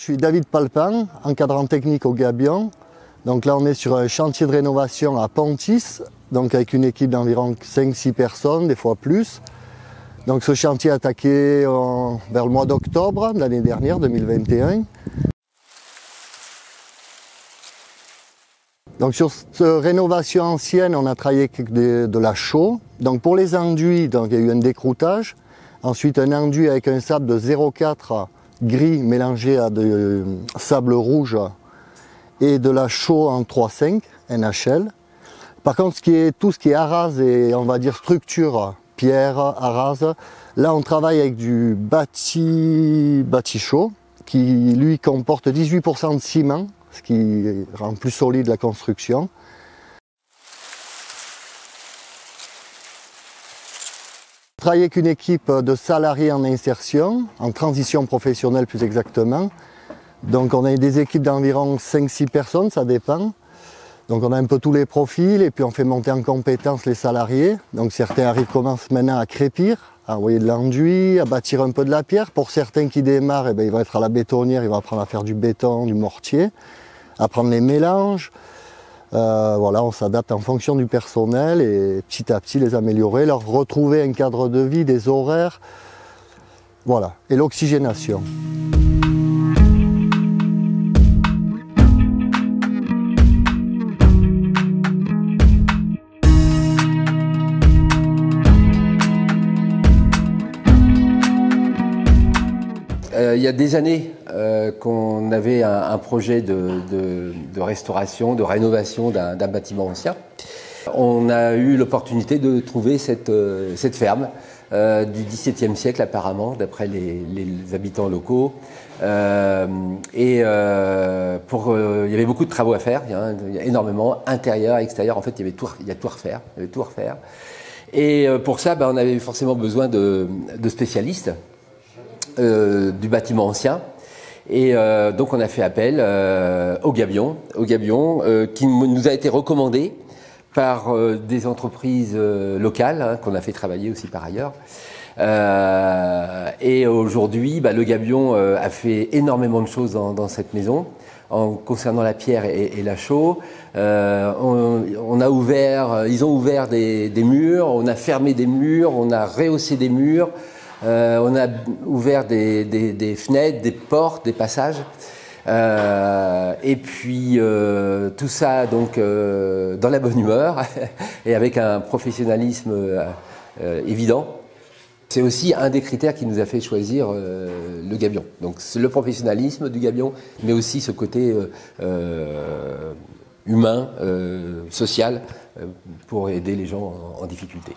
suis David Palpin, encadrant technique au Gabion. Donc là, on est sur un chantier de rénovation à Pontis, donc avec une équipe d'environ 5-6 personnes, des fois plus. Donc ce chantier a attaqué vers le mois d'octobre de l'année dernière, 2021. Donc sur cette rénovation ancienne, on a travaillé avec de la chaux. Donc pour les enduits, donc, il y a eu un décroutage. Ensuite un enduit avec un sable de 0,4 gris mélangé à de sable rouge et de la chaux en 3,5 NHL. Par contre, tout ce qui est arase et on va dire structure, pierre, arase, là on travaille avec du bâti chaux qui lui comporte 18% de ciment, ce qui rend plus solide la construction. Je travaille avec une équipe de salariés en insertion, en transition professionnelle plus exactement. Donc on a des équipes d'environ 5-6 personnes, ça dépend. Donc on a un peu tous les profils et puis on fait monter en compétence les salariés. Donc certains commencent maintenant à crépir, à envoyer de l'enduit, à bâtir un peu de la pierre. Pour certains qui démarrent, ils vont être à la bétonnière, ils vont apprendre à faire du béton, du mortier, apprendre les mélanges. Voilà, on s'adapte en fonction du personnel et petit à petit les améliorer, leur retrouver un cadre de vie, des horaires, voilà, et l'oxygénation. Il y a des années qu'on avait un projet de restauration, de rénovation d'un bâtiment ancien. On a eu l'opportunité de trouver cette ferme du XVIIe siècle apparemment, d'après les habitants locaux. Il y avait beaucoup de travaux à faire, il y a énormément, intérieur, extérieur, en fait il y a tout à refaire. Et pour ça, on avait forcément besoin de spécialistes. Du bâtiment ancien et donc on a fait appel au Gabion qui nous a été recommandé par des entreprises locales qu'on a fait travailler aussi par ailleurs et aujourd'hui le Gabion a fait énormément de choses dans cette maison concernant la pierre et la chaux. Ils ont ouvert des murs, on a fermé des murs, on a rehaussé des murs. On a ouvert des fenêtres, des portes, des passages. Et puis tout ça donc dans la bonne humeur et avec un professionnalisme évident. C'est aussi un des critères qui nous a fait choisir le Gabion. Donc c'est le professionnalisme du Gabion, mais aussi ce côté humain, social, pour aider les gens en difficulté.